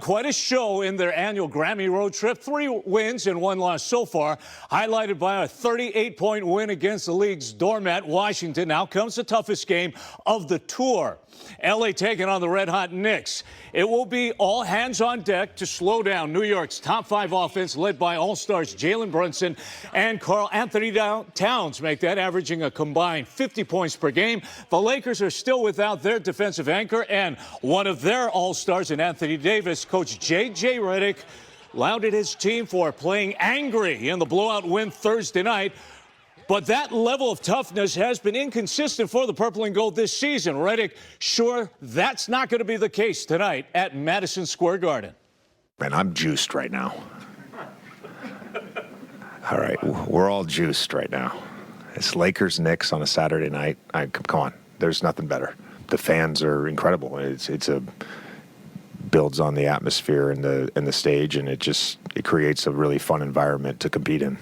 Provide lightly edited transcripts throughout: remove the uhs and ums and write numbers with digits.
Quite a show in their annual Grammy road trip. 3 wins and 1 loss so far, highlighted by a 38-point win against the league's doormat, Washington. Now comes the toughest game of the tour. LA taking on the red-hot Knicks. It will be all hands on deck to slow down New York's top 5 offense, led by all-stars Jalen Brunson and Karl Anthony Towns, make that, averaging a combined 50 points per game. The Lakers are still without their defensive anchor and one of their all-stars in Anthony Davis. Coach J.J. Redick lauded his team for playing angry in the blowout win Thursday night. But that level of toughness has been inconsistent for the Purple and Gold this season. Redick sure that's not going to be the case tonight at Madison Square Garden. Man, I'm juiced right now. All right, we're all juiced right now. It's Lakers-Knicks on a Saturday night. Come on, there's nothing better. The fans are incredible. It's a builds on the atmosphere and the stage, and it creates a really fun environment to compete in.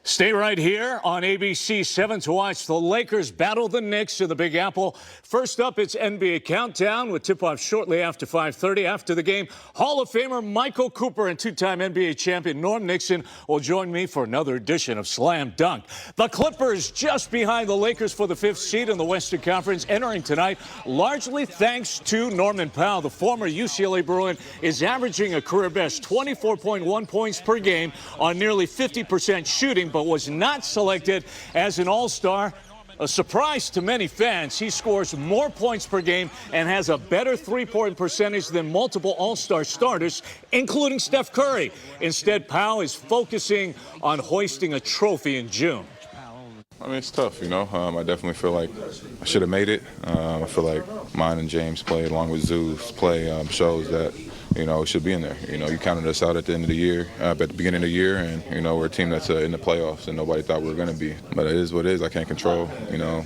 Stay right here on ABC 7 to watch the Lakers battle the Knicks in the Big Apple. First up, it's NBA Countdown with tip-off shortly after 5:30. After the game, Hall of Famer Michael Cooper and 2-time NBA champion Norm Nixon will join me for another edition of Slam Dunk. The Clippers just behind the Lakers for the 5th seed in the Western Conference, entering tonight largely thanks to Norman Powell. The former UCLA Bruin is averaging a career-best 24.1 points per game on nearly 50% shooting, but was not selected as an all-star. A surprise to many fans. He scores more points per game and has a better three-point percentage than multiple all-star starters, including Steph Curry. Instead, Powell is focusing on hoisting a trophy in June. I mean, it's tough, you know. I definitely feel like I should have made it. I feel like mine and James' play, along with Zoo's play, shows that, you know, it should be in there. You know, you counted us out at the end of the year, at the beginning of the year, and, you know, we're a team that's in the playoffs, and nobody thought we were going to be. But it is what it is. I can't control, you know.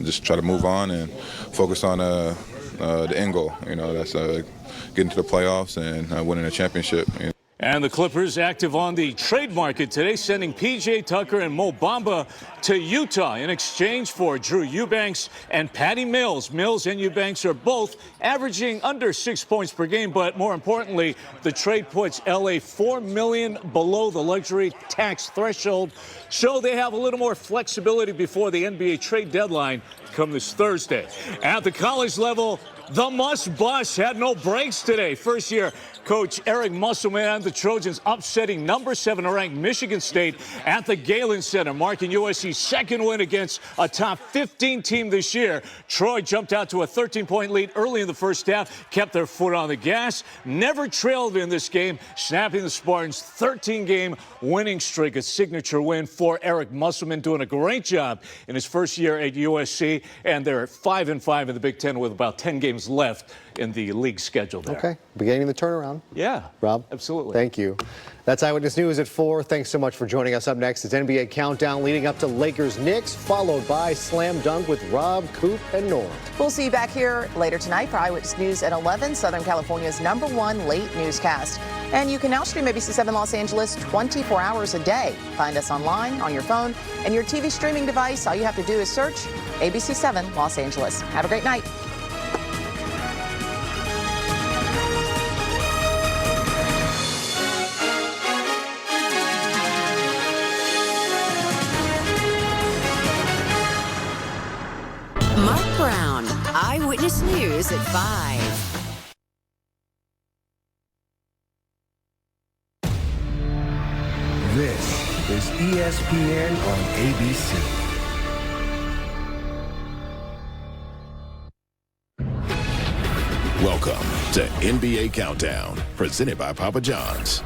Just try to move on and focus on the end goal. You know, that's getting to the playoffs and winning a championship. You know. And the Clippers active on the trade market today, sending P.J. Tucker and Mo Bamba to Utah in exchange for Drew Eubanks and Patty Mills. Mills and Eubanks are both averaging under 6 points per game, but more importantly, the trade puts L.A. $4 million below the luxury tax threshold, so they have a little more flexibility before the NBA trade deadline come this Thursday. At the college level, the must-bust had no breaks today. First-year coach Eric Musselman and the Trojans upsetting number 7 ranked Michigan State at the Galen Center, marking USC's second win against a top 15 team this year. Troy jumped out to a 13-point lead early in the first half, kept their foot on the gas, never trailed in this game, snapping the Spartans' 13-game winning streak, a signature win for Eric Musselman, doing a great job in his first year at USC, and they're 5-5 in the Big Ten with about 10 games left in the league schedule there. Okay, beginning the turnaround. Yeah, Rob. Absolutely. Thank you. That's Eyewitness News at 4. Thanks so much for joining us. Up next is NBA Countdown leading up to Lakers-Knicks, followed by Slam Dunk with Rob, Coop, and Norm. We'll see you back here later tonight for Eyewitness News at 11, Southern California's #1 late newscast. And you can now stream ABC 7 Los Angeles 24 hours a day. Find us online, on your phone, and your TV streaming device. All you have to do is search ABC 7 Los Angeles. Have a great night. Mark Brown, Eyewitness News at 5. This is ESPN on ABC. Welcome to NBA Countdown, presented by Papa John's.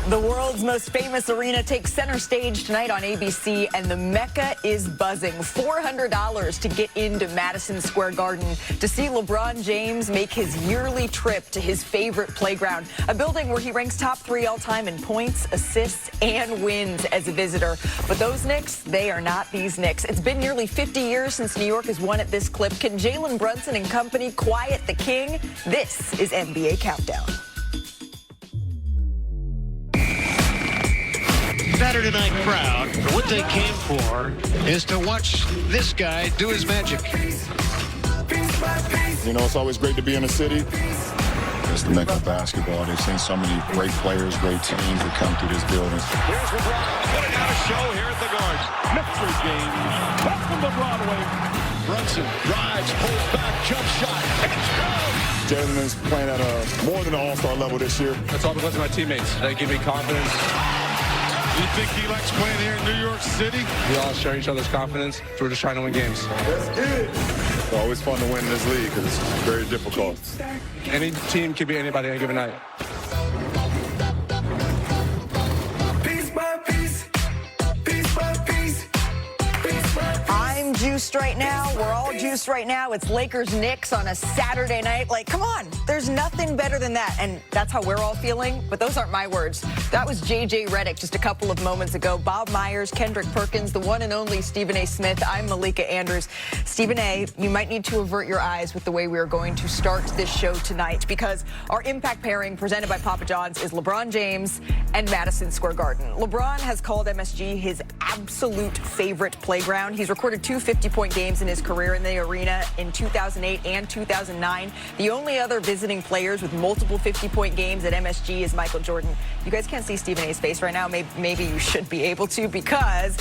The world's most famous arena takes center stage tonight on ABC, and the Mecca is buzzing. $400 to get into Madison Square Garden to see LeBron James make his yearly trip to his favorite playground, a building where he ranks top 3 all-time in points, assists, and wins as a visitor. But those Knicks, they are not these Knicks. It's been nearly 50 years since New York has won at this clip. Can Jalen Brunson and company quiet the king? This is NBA Countdown. Saturday night crowd, what they came for is to watch this guy do his magic. You know, it's always great to be in a city It's the Mecca of basketball. They've seen so many great players, great teams that come through this building. Here's LeBron putting on a show here at the Garden. Mr. James, welcome to Broadway. Brunson drives, pulls back, jump shot. It's good. Jasmine's playing at more than an all-star level this year. That's all because of my teammates. They give me confidence. You think he likes playing here in New York City? We all share each other's confidence. So we're just trying to win games. That's good. It's always fun to win in this league because it's very difficult. Any team can beat anybody any given night. I'm juiced right now. We're all juiced right now. It's Lakers-Knicks on a Saturday night. Like, come on. There's nothing better than that. And that's how we're all feeling. But those aren't my words. That was J.J. Redick just a couple of moments ago. Bob Myers, Kendrick Perkins, the one and only Stephen A. Smith. I'm Malika Andrews. Stephen A., you might need to avert your eyes with the way we are going to start this show tonight, because our impact pairing presented by Papa John's is LeBron James and Madison Square Garden. LeBron has called MSG his absolute favorite playground. He's recorded two 50-point games in his career in the arena in 2008 and 2009. The only other visiting players with multiple 50-point games at MSG is Michael Jordan. You guys can't see Stephen A's face right now. Maybe you should be able to, because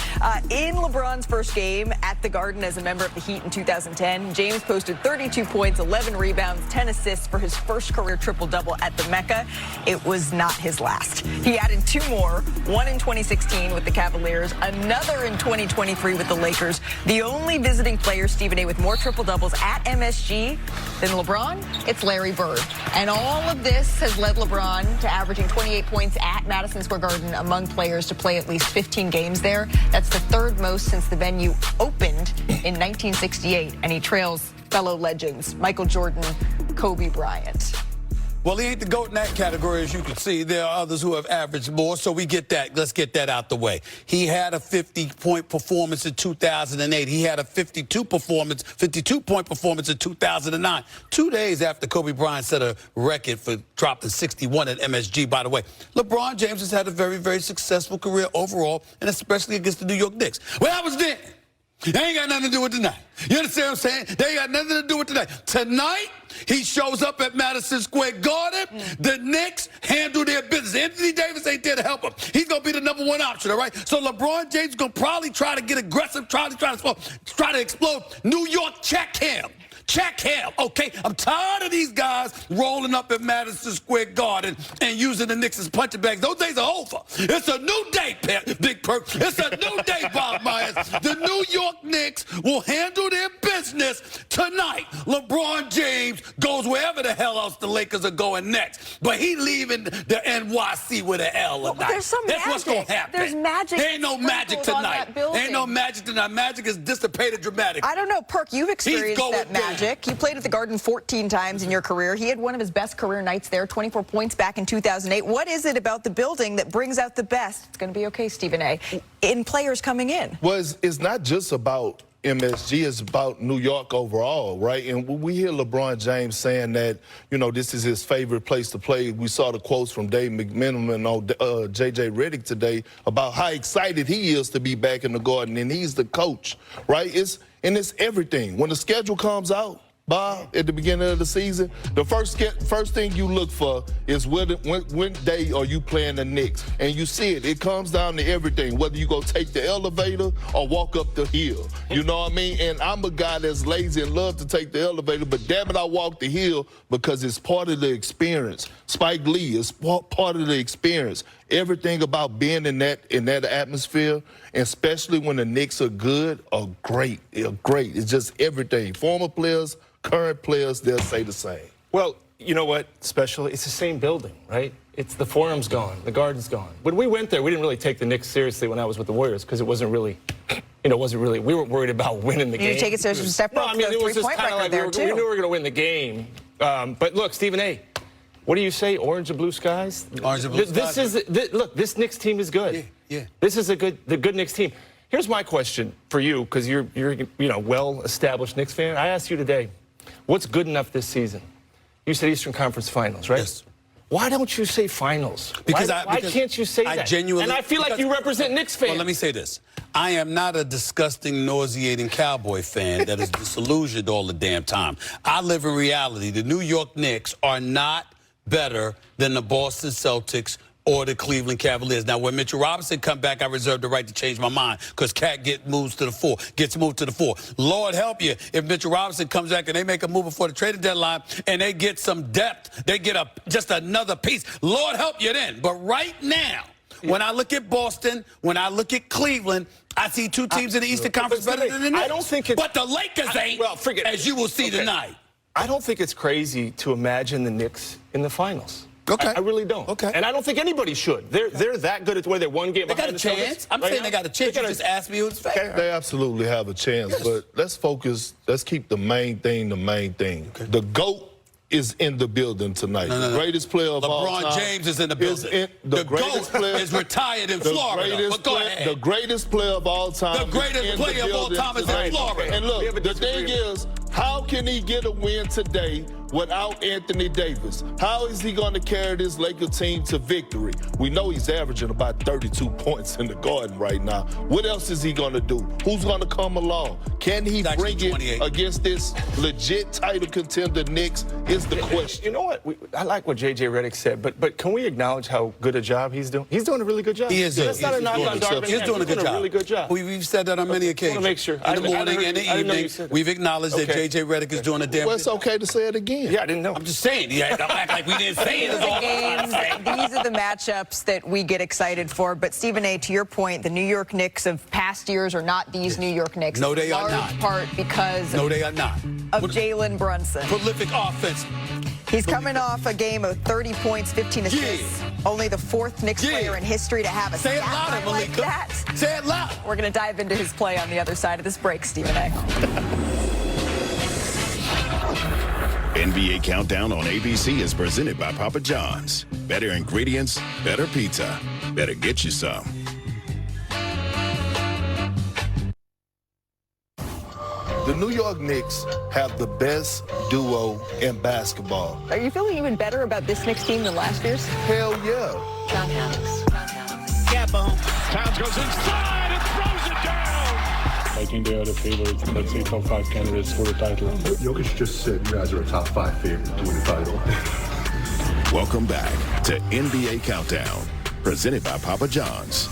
in LeBron's first game at the Garden as a member of the Heat in 2010, James posted 32 points, 11 rebounds, 10 assists for his first career triple-double at the Mecca. It was not his last. He added two more, one in 2016 with the Cavaliers, another in 2023 with the Lakers. The only visiting player, Stephen A., with more triple-doubles at MSG than LeBron, it's Larry Bird. And all of this has led LeBron to averaging 28 points at Madison Square Garden among players to play at least 15 games there. That's the third most since the venue opened in 1968, and he trails fellow legends Michael Jordan, Kobe Bryant. Well, he ain't the GOAT in that category, as you can see. There are others who have averaged more, so we get that. Let's get that out the way. He had a 50-point performance in 2008. He had a 52-point performance in 2009. 2 days after Kobe Bryant set a record for dropping 61 at MSG, by the way. LeBron James has had a very, very successful career overall, and especially against the New York Knicks. Well, that was then. They ain't got nothing to do with tonight. You understand what I'm saying? They ain't got nothing to do with tonight. Tonight, he shows up at Madison Square Garden. The Knicks handle their business. Anthony Davis ain't there to help him. He's going to be the #1 option, all right? So LeBron James is going to probably try to get aggressive, try to explode. New York, check him. Check him, okay? I'm tired of these guys rolling up at Madison Square Garden and using the Knicks as punching bags. Those days are over. It's a new day, Big Perk. It's a new day, Bob Myers. The New York Knicks will handle their business tonight. LeBron James goes wherever the hell else the Lakers are going next. But he leaving the NYC with an L tonight. There's some That's magic. what's going to happen. There's magic. There ain't no magic tonight. Ain't no magic tonight. Magic is dissipated dramatically. I don't know, Perk, you've experienced that magic. You played at the Garden 14 times in your career. He had one of his best career nights there, 24 points back in 2008. What is it about the building that brings out the best? It's going to be okay, Stephen A., in players coming in. Well, it's not just about MSG, it's about New York overall, right? And we hear LeBron James saying that, you know, this is his favorite place to play. We saw the quotes from Dave McMenamin on J.J. Redick today about how excited he is to be back in the Garden, and he's the coach, right? It's everything. When the schedule comes out, Bob, at the beginning of the season, the first thing you look for is when day are you playing the Knicks? And you see it. It comes down to everything, whether you go take the elevator or walk up the hill. You know what I mean? And I'm a guy that's lazy and love to take the elevator, but damn it, I walk the hill because it's part of the experience. Spike Lee is part of the experience. Everything about being in that atmosphere, and especially when the Knicks are good, are great. They're great. It's just everything. Former players, current players, they'll say the same. Well, you know what, special? It's the same building, right? It's the Forum's gone, the Garden's gone. When we went there, we didn't really take the Knicks seriously when I was with the Warriors because it wasn't really, we weren't worried about winning the game. You take it seriously. Steph broke the three-point record there, too. We knew we were going to win the game. But look, Stephen A., what do you say, orange and blue skies? Orange and blue skies. Look, this Knicks team is good. Yeah. This is the good Knicks team. Here's my question for you, because you're well-established Knicks fan. I asked you today, what's good enough this season? You said Eastern Conference Finals, right? Yes. Why don't you say finals? Because why can't you say that? Genuinely, and I feel like you represent Knicks fans. Well, let me say this. I am not a disgusting, nauseating Cowboy fan that is disillusioned all the damn time. I live in reality. The New York Knicks are not better than the Boston Celtics or the Cleveland Cavaliers. Now, when Mitchell Robinson come back, I reserve the right to change my mind because Cat gets moved to the 4. Lord help you if Mitchell Robinson comes back and they make a move before the trading deadline and they get some depth, they get just another piece. Lord help you then. But right now, when I look at Boston, when I look at Cleveland, I see two teams in the Eastern Conference better than the Knicks. I don't think it's... But the Lakers ain't, as you will see tonight. I don't think it's crazy to imagine the Knicks in the finals. Okay. I really don't. Okay. And I don't think anybody should. They're that good at where they're one game behind the Celtics. They got a chance. I'm saying they got a chance. You just asked me who's fair. They absolutely have a chance, but let's focus. Let's keep the main thing the main thing. Okay. The GOAT is in the building tonight. The greatest player of all time. LeBron James is in the building. The greatest GOAT is retired in Florida. But go ahead. The greatest player of all time. The greatest player of all time is in Florida. And look, the thing is, how can he get a win today without Anthony Davis? How is he going to carry this Lakers team to victory? We know he's averaging about 32 points in the Garden right now. What else is he going to do? Who's going to come along? Can he bring it against this legit title contender Knicks is the question. You know what? I like what J.J. Redick said, but can we acknowledge how good a job he's doing? He's doing a really good job. He is. That's not a knock on Darvin. He's doing a good job. Really good job. We've said that on many occasions. I want to make sure. In the morning and the evening, we've acknowledged that J.J. Redick is doing a damn Well, it's okay to say it again. Yeah, I didn't know. I'm just saying. Yeah, don't act like we didn't say it. These are the matchups that we get excited for. But, Stephen A., to your point, the New York Knicks of past years are not these New York Knicks. No, they are not. In large part because no, they are not. Of Jalen Brunson. Prolific offense. He's coming off a game of 30 points, 15 assists. Only the fourth Knicks player in history to have a stat line like that. Say it loud. We're going to dive into his play on the other side of this break, Stephen A. NBA Countdown on ABC is presented by Papa John's. Better ingredients, better pizza. Better get you some. The New York Knicks have the best duo in basketball. Are you feeling even better about this Knicks team than last year's? Hell yeah. John Alex. Gap on. Towns goes inside and throws it down. I think they are the favorites, let's say top 5 candidates for the title. Jokic just said you guys are a top 5 favorite to win the title. Welcome back to NBA Countdown, presented by Papa John's.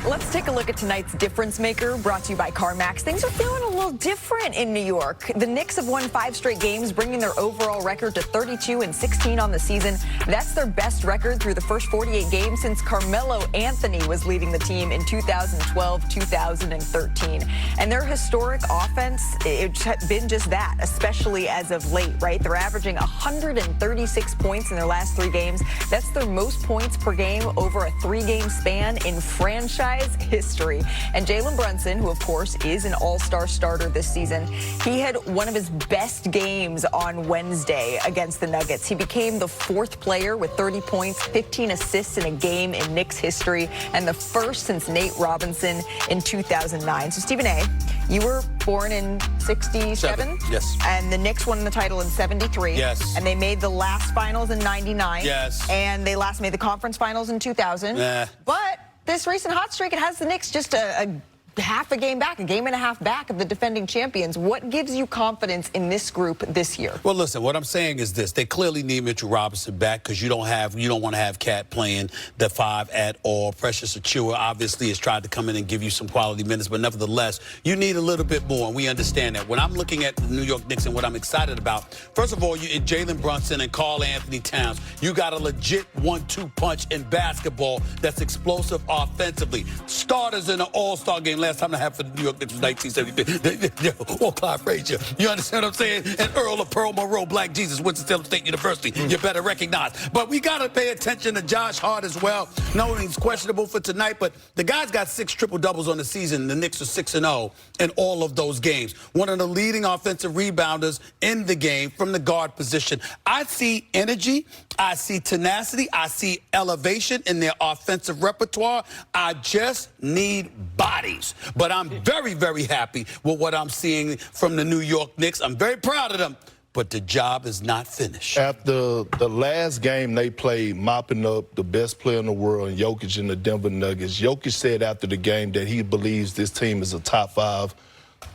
Let's take a look at tonight's difference maker, brought to you by CarMax. Things are feeling a little different in New York. The Knicks have won 5 straight games, bringing their overall record to 32-16 on the season. That's their best record through the first 48 games since Carmelo Anthony was leading the team in 2012-2013. And their historic offense, it's been just that, especially as of late, right? They're averaging 136 points in their last 3 games. That's their most points per game over a 3-game span in franchise history. And Jalen Brunson, who of course is an all-star starter this season, he had one of his best games on Wednesday against the Nuggets. He became the 4th player with 30 points, 15 assists in a game in Knicks history, and the first since Nate Robinson in 2009. So Stephen A., you were born in 67? Yes. And the Knicks won the title in 73. Yes. And they made the last finals in 99. Yes. And they last made the conference finals in 2000. But this recent hot streak, it has the Knicks just a half a game back, a game and a half back of the defending champions. What gives you confidence in this group this year? Well, listen, what I'm saying is this. They clearly need Mitchell Robinson back because you don't want to have Cat playing the 5 at all. Precious Achiuwa obviously has tried to come in and give you some quality minutes, but nevertheless, you need a little bit more, and we understand that. When I'm looking at the New York Knicks and what I'm excited about, first of all, Jalen Brunson and Karl Anthony Towns, you got a legit 1-2 punch in basketball that's explosive offensively. Starters in an all-star game. Last time I had for the New York Knicks was 1973. Or Clyde Frazier. You understand what I'm saying? And Earl of Pearl Monroe, Black Jesus, Winston-Salem State University. You better recognize. But we got to pay attention to Josh Hart as well. No, he's questionable for tonight, but the guy's got 6 triple-doubles on the season. The Knicks are 6-0 in all of those games. One of the leading offensive rebounders in the game from the guard position. I see energy. I see tenacity. I see elevation in their offensive repertoire. I just need bodies. But I'm very, very happy with what I'm seeing from the New York Knicks. I'm very proud of them, but the job is not finished. After the last game they played, mopping up the best player in the world, Jokic and the Denver Nuggets, Jokic said after the game that he believes this team is a top 5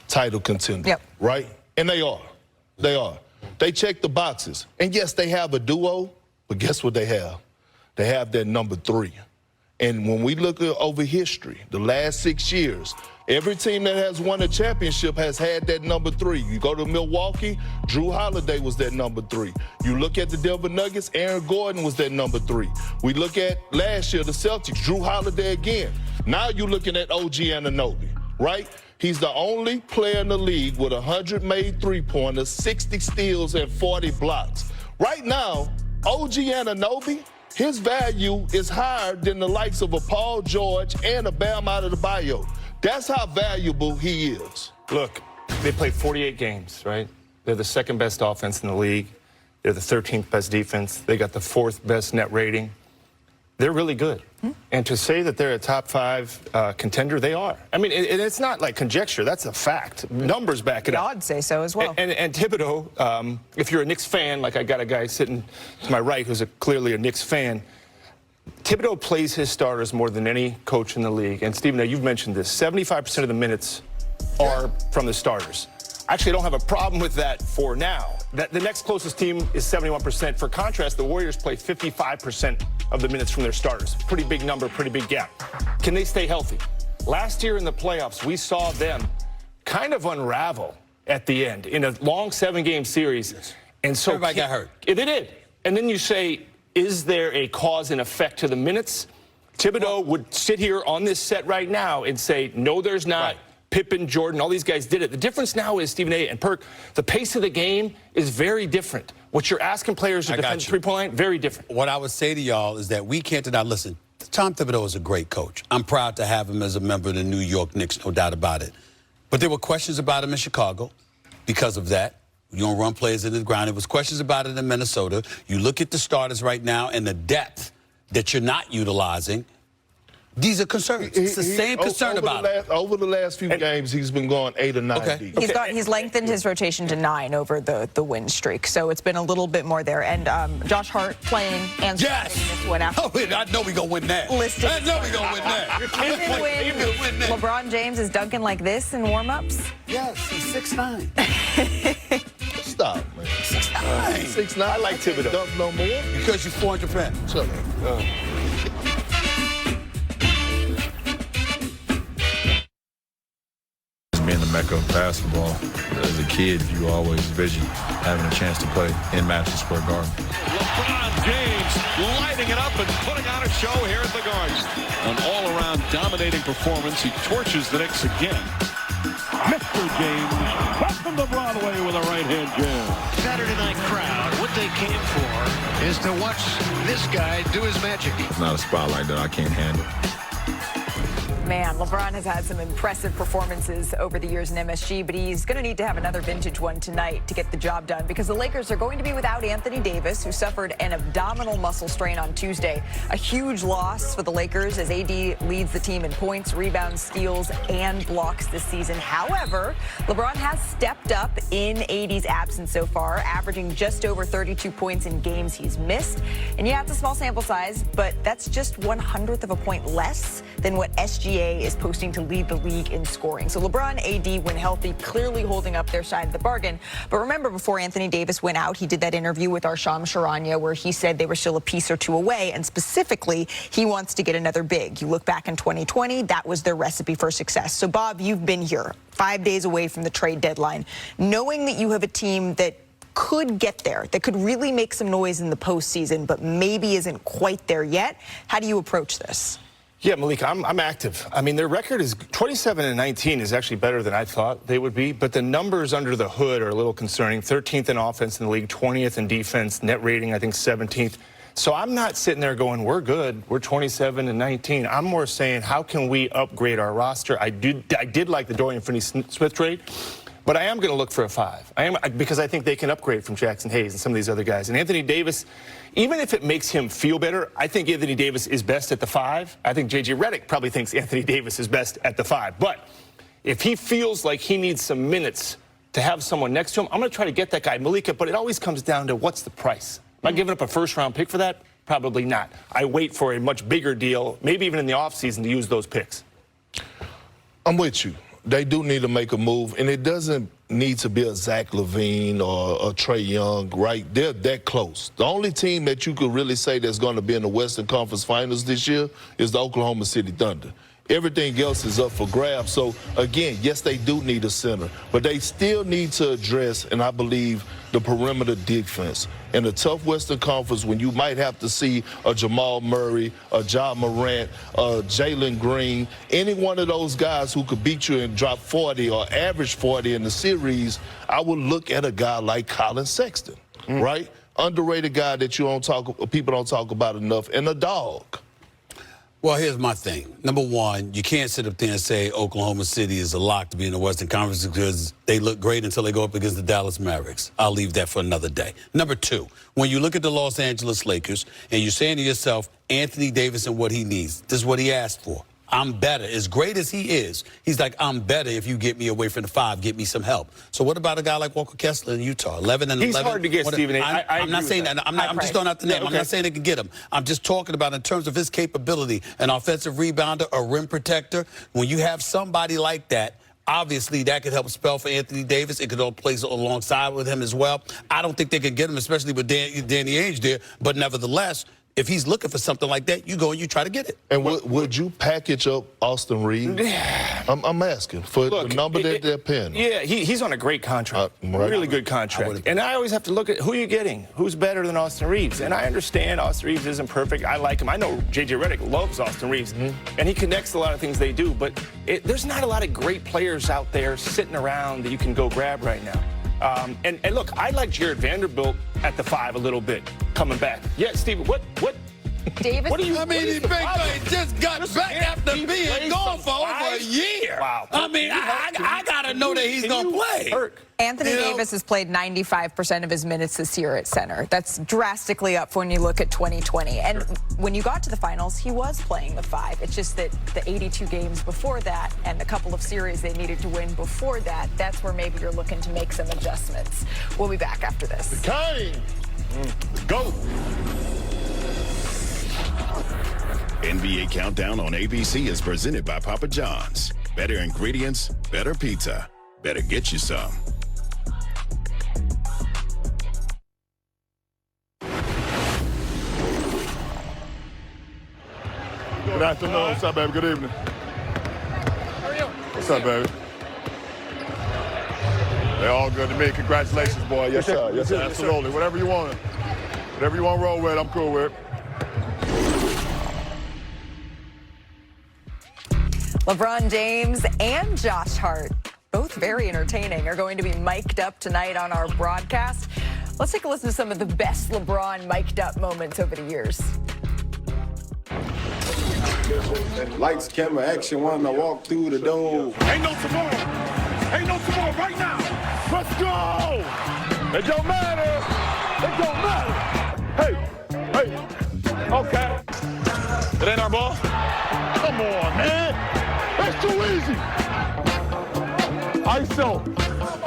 title contender, right? And they are. They are. They check the boxes. And yes, they have a duo, But guess what they have? They have that number 3. And when we look at over history, the last 6 years, every team that has won a championship has had that number 3. You go to Milwaukee, Drew Holiday was that number 3. You look at the Denver Nuggets, Aaron Gordon was that number 3. We look at last year, the Celtics, Drew Holiday again. Now you're looking at OG Anunoby, right? He's the only player in the league with 100 made three-pointers, 60 steals, and 40 blocks. Right now, OG Anunoby, his value is higher than the likes of a Paul George and a Bam Adebayo. That's how valuable he is. Look, they played 48 games, right? They're the second best offense in the league. They're the 13th best defense. They got the 4th best net rating. They're really good. And to say that they're a top 5 contender, they are. I mean, it's not like conjecture. That's a fact. Numbers back it up. The odds say so as well. And Thibodeau, if you're a Knicks fan, like I got a guy sitting to my right who's clearly a Knicks fan, Thibodeau plays his starters more than any coach in the league. And, Stephen, now you've mentioned this. 75% of the minutes are from the starters. Actually, I don't have a problem with that for now. The next closest team is 71%. For contrast, the Warriors play 55% of the minutes from their starters. Pretty big number, pretty big gap. Can they stay healthy? Last year in the playoffs, we saw them kind of unravel at the end in a long 7-game series. And so everybody got hurt. They did. And then you say, is there a cause and effect to the minutes? Thibodeau would sit here on this set right now and say, no, there's not. Right. Pippen, Jordan, all these guys did it. The difference now is, Stephen A. and Perk, the pace of the game is very different. What you're asking players to defend the three-point line, very different. What I would say to y'all is that we can't deny, listen, Tom Thibodeau is a great coach. I'm proud to have him as a member of the New York Knicks, no doubt about it. But there were questions about him in Chicago because of that. You don't run players into the ground. There was questions about it in Minnesota. You look at the starters right now and the depth that you're not utilizing. These are concerns. It's the same concern about it. Over the last few games, he's been going 8 or 9 deep. He's lengthened his rotation to 9 over the win streak, so it's been a little bit more there. And Josh Hart playing and yes. Win after. Oh, I know we're going to win that. Listed. I know we're going to win that. Even when LeBron James is dunking like this in warm-ups? Yes, he's 6'9". Stop, man. 6'9". 6'9". I like Thibodeau. Dunk no more. Because you're 400 pounds. Shut up. Being the mecca of basketball, as a kid, you always envision having a chance to play in Madison Square Garden. LeBron James lighting it up and putting on a show here at the Garden. An all-around dominating performance. He torches the Knicks again. Mr. James, back from the Broadway with a right-hand jam. Saturday night crowd, what they came for is to watch this guy do his magic. It's not a spotlight that I can't handle. Man, LeBron has had some impressive performances over the years in MSG, but he's going to need to have another vintage one tonight to get the job done because the Lakers are going to be without Anthony Davis, who suffered an abdominal muscle strain on Tuesday. A huge loss for the Lakers as AD leads the team in points, rebounds, steals, and blocks this season. However, LeBron has stepped up in AD's absence so far, averaging just over 32 points in games he's missed. And yeah, it's a small sample size, but that's just 1/100th of a point less than what SGA is posting to lead the league in scoring. So LeBron, AD, when healthy, clearly holding up their side of the bargain. But remember, before Anthony Davis went out, he did that interview with Arsham Charania where he said they were still a piece or two away, and specifically, he wants to get another big. You look back in 2020, that was their recipe for success. So, Bob, you've been here 5 days away from the trade deadline. Knowing that you have a team that could get there, that could really make some noise in the postseason, but maybe isn't quite there yet, how do you approach this? Yeah, Malik, I'm active. I mean, their record is 27-19 is actually better than I thought they would be, but the numbers under the hood are a little concerning. 13th in offense in the league, 20th in defense, net rating, I think 17th. So I'm not sitting there going, we're good, we're 27-19. I'm more saying, how can we upgrade our roster? I did like the Dorian Finney-Smith trade, but I am going to look for a 5. Because I think they can upgrade from Jackson Hayes and some of these other guys. And Anthony Davis, even if it makes him feel better, I think Anthony Davis is best at the 5. I think J.J. Redick probably thinks Anthony Davis is best at the 5. But if he feels like he needs some minutes to have someone next to him, I'm going to try to get that guy, Malika. But it always comes down to what's the price. Am I giving up a first-round pick for that? Probably not. I wait for a much bigger deal, maybe even in the offseason, to use those picks. I'm with you. They do need to make a move, and it doesn't need to be a Zach LaVine or a Trae Young, right? They're that close. The only team that you could really say that's going to be in the Western Conference Finals this year is the Oklahoma City Thunder. Everything else is up for grabs. So, again, yes, they do need a center, but they still need to address, and I believe, the perimeter defense. In a tough Western Conference, when you might have to see a Jamal Murray, a Ja Morant, a Jalen Green, any one of those guys who could beat you and drop 40 or average 40 in the series, I would look at a guy like Colin Sexton, right? Underrated guy that people don't talk about enough, and a dog. Well, here's my thing. Number one, you can't sit up there and say Oklahoma City is a lock to be in the Western Conference because they look great until they go up against the Dallas Mavericks. I'll leave that for another day. Number two, when you look at the Los Angeles Lakers and you're saying to yourself, Anthony Davis and what he needs, this is what he asked for. I'm better. As great as he is, he's like, I'm better if you get me away from the 5, get me some help. So what about a guy like Walker Kessler in Utah? 11 and 11. He's hard to get, Stephen A. I'm not saying that. I'm just throwing out the name. I'm not saying they can get him. I'm just talking about in terms of his capability, an offensive rebounder, a rim protector. When you have somebody like that, obviously, that could help spell for Anthony Davis. It could all play alongside with him as well. I don't think they could get him, especially with Danny Ainge there. But nevertheless, if he's looking for something like that, you go and you try to get it. And would you package up Austin Reeves? I'm asking for the number that they're paying. Yeah, he's on a great contract, really good contract. And I always have to look at who you're getting, who's better than Austin Reeves. And I understand Austin Reeves isn't perfect. I like him. I know J.J. Redick loves Austin Reeves, and he connects a lot of things they do. But there's not a lot of great players out there sitting around that you can go grab right now. And look, I like Jared Vanderbilt at the 5 a little bit, coming back. Yeah, Steve, what? Davis? What do you? I mean, he just got back after being gone for over a year. Wow. I mean, I gotta know that he's gonna play. Anthony Davis has played 95% of his minutes this year at center. That's drastically up when you look at 2020. And when you got to the finals, he was playing the 5. It's just that the 82 games before that and the couple of series they needed to win before that, that's where maybe you're looking to make some adjustments. We'll be back after this. Go. NBA Countdown on ABC is presented by Papa John's. Better ingredients, better pizza. Better get you some. Good afternoon. What's up, baby? Good evening. How are you? What's up, baby? They're all good to me. Congratulations, boy. Yes, sir. Yes, sir. Absolutely. Whatever you want. Whatever you want to roll with, I'm cool with. LeBron James and Josh Hart, both very entertaining, are going to be mic'd up tonight on our broadcast. Let's take a listen to some of the best LeBron mic'd up moments over the years. Lights, camera, action, when I walk through the door. Ain't no tomorrow. Ain't no tomorrow right now. Let's go. It don't matter. It don't matter. Hey. Okay. It ain't our ball. Come on, man. That's too easy. ISO.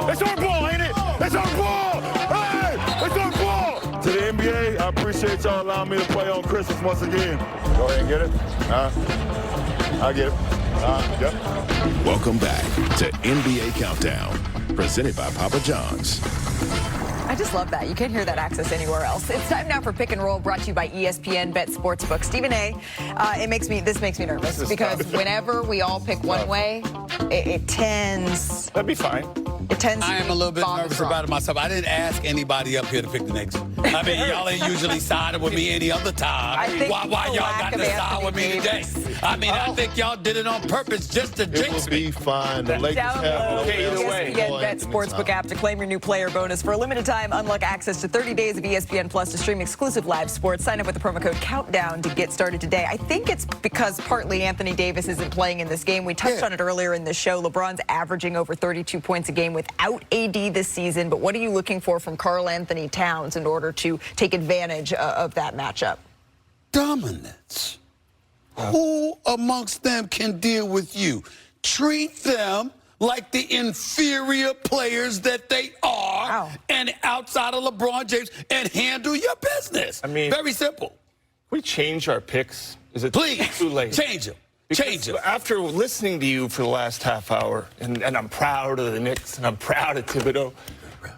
It's our ball, ain't it? It's our ball. Hey, it's our ball. To the NBA, I appreciate y'all allowing me to play on Christmas once again. Go ahead and get it. I get it. Yep. Welcome back to NBA Countdown, presented by Papa John's. I just love that. You can't hear that access anywhere else. It's time now for Pick and Roll, brought to you by ESPN Bet Sportsbook. Stephen A., this makes me nervous because whenever we all pick one way, it tends... That'd be fine. It tends to I am a little bit nervous about it myself. I didn't ask anybody up here to pick the Knicks. I mean, y'all ain't usually siding with me any other time. Why y'all got to side with me today? I mean, I think y'all did it on purpose just to jinx me. It will be fine. The Lakers have either way. ESPN Bet Sportsbook app to claim your new player bonus. For a limited time, unlock access to 30 days of ESPN Plus to stream exclusive live sports. Sign up with the promo code COUNTDOWN to get started today. I think it's because partly Anthony Davis isn't playing in this game. We touched on it earlier in the show. LeBron's averaging over 32 points a game without AD this season. But what are you looking for from Karl Anthony Towns in order to take advantage of that matchup? Dominance. Who amongst them can deal with you? Treat them like the inferior players that they are, and outside of LeBron James, and handle your business. I mean, very simple. We change our picks. Is it Please too late? Change them. Change it. After listening to you for the last half hour, and I'm proud of the Knicks, and I'm proud of Thibodeau,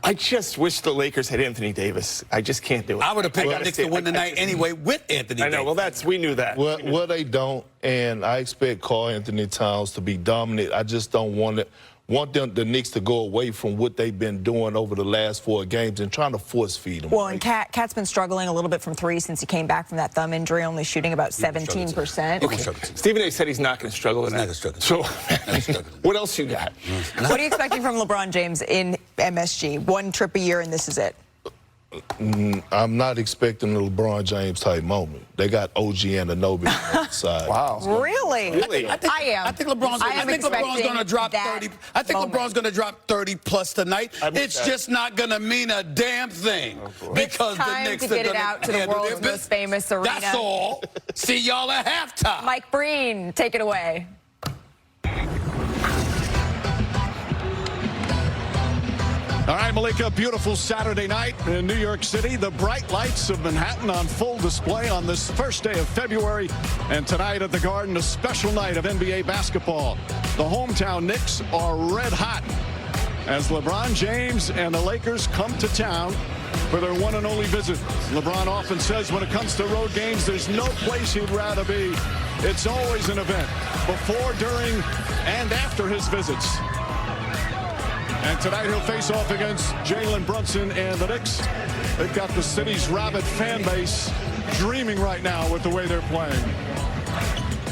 I just wish the Lakers had Anthony Davis. I just can't do it. I would have picked the Knicks to win tonight anyway with Anthony Davis. I know. Well, we knew that. Well, they don't, and I expect Karl Anthony Towns to be dominant. I just don't want the Knicks to go away from what they've been doing over the last 4 games and trying to force feed them. Well, and Cat's been struggling a little bit from 3 since he came back from that thumb injury, only shooting about 17%. Okay. Stephen A. said he's not going to struggle tonight. So, what else you got? What are you expecting from LeBron James in MSG? 1 trip a year, and this is it. I'm not expecting a LeBron James type moment. They got OG and Anunoby on the side. Wow. Really? I am. I think LeBron's going to drop 30. I think LeBron's going to drop 30 plus tonight. It's just not going to mean a damn thing because the Knicks to get it out to the world's most famous arena. That's all. See y'all at halftime. Mike Breen, take it away. All right, Malika, beautiful Saturday night in New York City. The bright lights of Manhattan on full display on this first day of February. And tonight at the Garden, a special night of NBA basketball. The hometown Knicks are red hot as LeBron James and the Lakers come to town for their one and only visit. LeBron often says when it comes to road games, there's no place he'd rather be. It's always an event before, during, and after his visits. And tonight he'll face off against Jalen Brunson and the Knicks. They've got the city's rabid fan base dreaming right now with the way they're playing.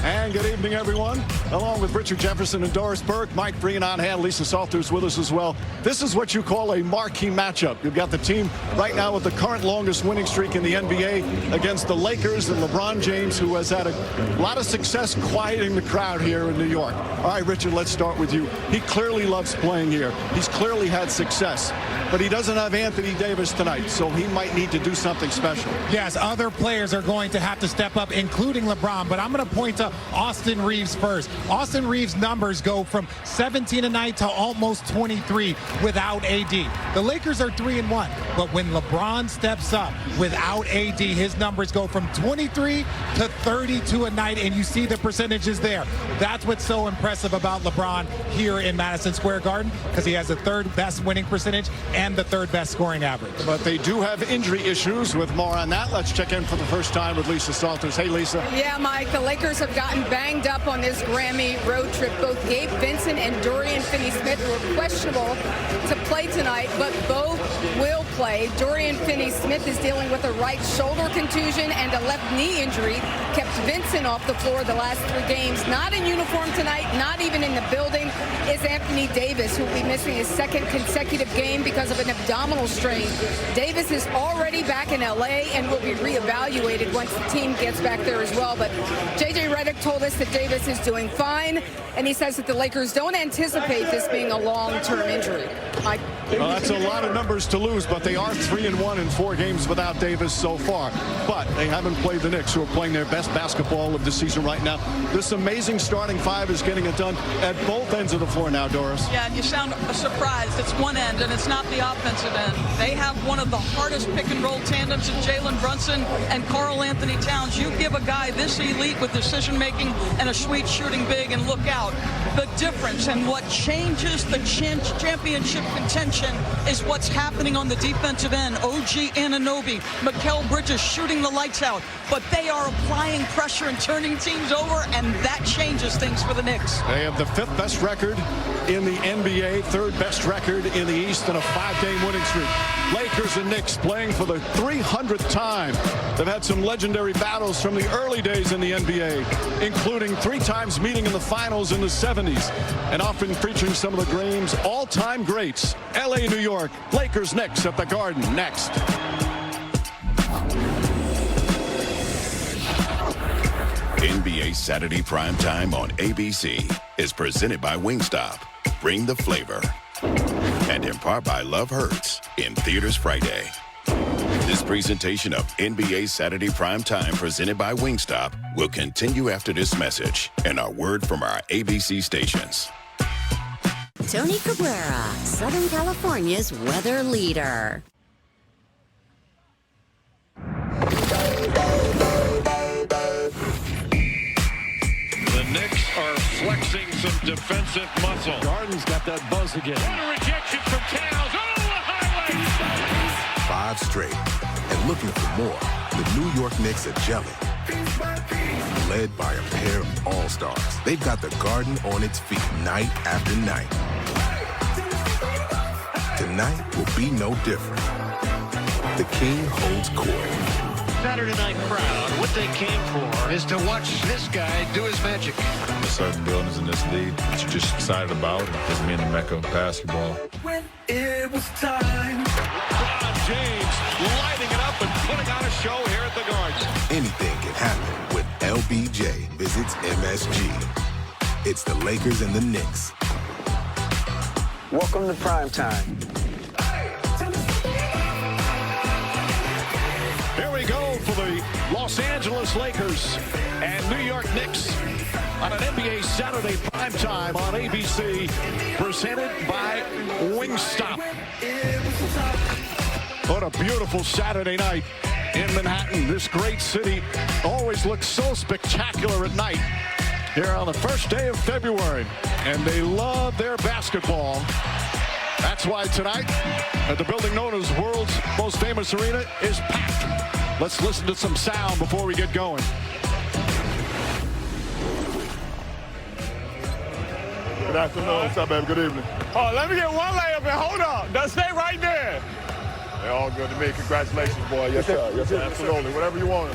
And good evening, everyone. Along with Richard Jefferson and Doris Burke, Mike Breen on hand, Lisa Salters with us as well. This is what you call a marquee matchup. You've got the team right now with the current longest winning streak in the NBA against the Lakers and LeBron James, who has had a lot of success quieting the crowd here in New York. All right, Richard, let's start with you. He clearly loves playing here. He's clearly had success, but he doesn't have Anthony Davis tonight, so he might need to do something special. Yes, other players are going to have to step up, including LeBron, but I'm going to point to Austin Reeves first. Austin Reeves' numbers go from 17 a night to almost 23 without AD. The Lakers are 3-1, but when LeBron steps up without AD, his numbers go from 23 to 32 a night, and you see the percentages there. That's what's so impressive about LeBron here in Madison Square Garden, because he has the 3rd best winning percentage and the 3rd best scoring average. But they do have injury issues. With more on that, let's check in for the first time with Lisa Salters. Hey, Lisa. Yeah, Mike, the Lakers have gotten banged up on this Grammy road trip. Both Gabe Vincent and Dorian Finney-Smith were questionable to play tonight, but both will play. Dorian Finney-Smith is dealing with a right shoulder contusion and a left knee injury. Kept Vincent off the floor the last 3 games. Not in uniform tonight, not even in the building, is Anthony Davis, who will be missing his 2nd consecutive game because of an abdominal strain. Davis is already back in LA and will be reevaluated once the team gets back there as well. But J.J. Redick told us that Davis is doing fine, and he says that the Lakers don't anticipate this being a long-term injury. Mike? Well, that's a lot of numbers to lose, but they are 3-1 in 4 games without Davis so far. But they haven't played the Knicks, who are playing their best basketball of the season right now. This amazing starting 5 is getting it done at both ends of the floor now, Doris. Yeah, and you sound surprised. It's one end, and it's not the offensive end. They have one of the hardest pick-and-roll tandems in Jalen Brunson and Karl Anthony Towns. You give a guy this elite with decision-making and a sweet shooting big, and look out. The difference and what changes the championship contention is what's happening on the defensive end. OG Anunoby, Mikal Bridges shooting the lights out, but they are applying pressure and turning teams over, and that changes things for the Knicks. They have the 5th best record in the NBA, 3rd best record in the East, and a 5-game winning streak. Lakers and Knicks playing for the 300th time. They've had some legendary battles from the early days in the NBA, including 3 times meeting in the finals in the 70s, and often featuring some of the game's all-time greats. LA, New York, Lakers, Knicks at the Garden next. NBA Saturday Primetime on ABC is presented by Wingstop. Bring the flavor. And in part by Love Hurts in theaters Friday. This presentation of NBA Saturday Primetime presented by Wingstop will continue after this message and a word from our ABC stations. Tony Cabrera, Southern California's weather leader. The Knicks flexing some defensive muscle. Garden's got that buzz again. What a rejection from Towns. Oh, the highlight. 5 straight. And looking for more, the New York Knicks are gelling. Led by a pair of all-stars. They've got the Garden on its feet night after night. Tonight will be no different. The King holds court. Saturday night crowd, what they came for is to watch this guy do his magic. There's certain buildings in this league that you're just excited about. It's being the mecca of basketball. When it was time. LeBron James lighting it up and putting on a show here at the Garden. Anything can happen when LBJ visits MSG. It's the Lakers and the Knicks. Welcome to Primetime. Here we go for the Los Angeles Lakers and New York Knicks on an NBA Saturday Primetime on ABC, presented by Wingstop. What a beautiful Saturday night in Manhattan. This great city always looks so spectacular at night here on the first day of February, and they love their basketball. That's why tonight, at the building known as world's most famous arena, is packed. Let's listen to some sound before we get going. Good afternoon. What's up, baby? Good evening. Oh, let me get one layup and hold up. Just stay right there. They're all good to me. Congratulations, boy. Yes, sir. Yes, sir. Absolutely. Whatever you want.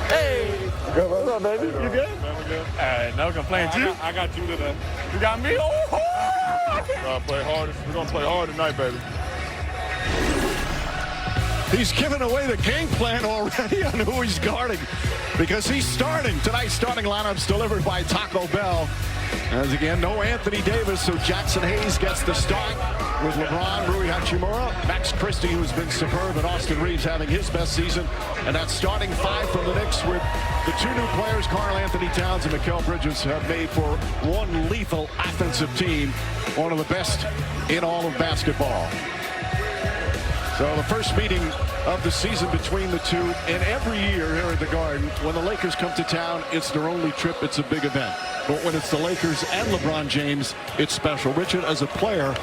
Hey. Good. What's up, baby? You good? Man, we good. Hey, no complaints. I got you today. You got me? Oh, We're gonna play hard. We're gonna play hard tonight, baby. He's given away the game plan already on who he's guarding because he's starting. Tonight's starting lineup's delivered by Taco Bell. As again, no Anthony Davis, so Jackson Hayes gets the start with LeBron, Rui Hachimura, Max Christie, who's been superb, and Austin Reeves having his best season. And that starting 5 from the Knicks with the 2 new players, Karl Anthony Towns and Mikal Bridges, have made for one lethal offensive team, one of the best in all of basketball. So the first meeting of the season between the two, and every year here at the Garden, when the Lakers come to town, it's their only trip, it's a big event. But when it's the Lakers and LeBron James, it's special. Richard, as a player,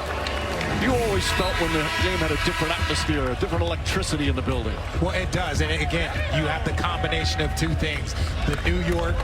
you always felt when the game had a different atmosphere, a different electricity in the building. Well, it does. And again, you have the combination of 2 things. The New York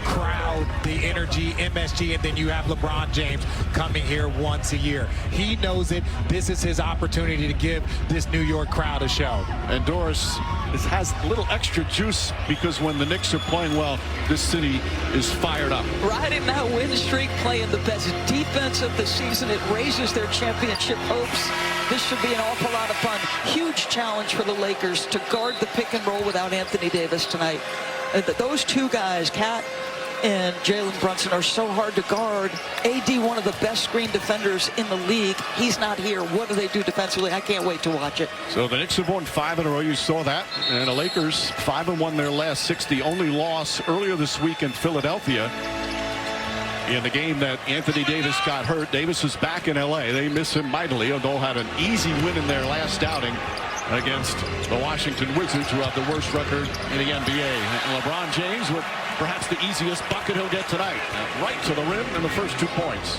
crowd, the energy, MSG, and then you have LeBron James coming here once a year. He knows it. This is his opportunity to give this New York crowd a show. And Doris, this has a little extra juice because when the Knicks are playing well, this city is fired up. Riding that win streak, playing the best defense of the season. It raises their championship hopes. This should be an awful lot of fun. Huge challenge for the Lakers to guard the pick and roll without Anthony Davis tonight. Those 2 guys, Cat and Jalen Brunson, are so hard to guard. AD, one of the best screen defenders in the league. He's not here. What do they do defensively? I can't wait to watch it. So the Knicks have won 5 in a row. You saw that. And the Lakers 5-1 their last 6. The only loss earlier this week in Philadelphia. In the game that Anthony Davis got hurt. Davis is back in L.A. They miss him mightily, although had an easy win in their last outing against the Washington Wizards, who have the worst record in the NBA. And LeBron James with perhaps the easiest bucket he'll get tonight. Right to the rim in the first 2 points.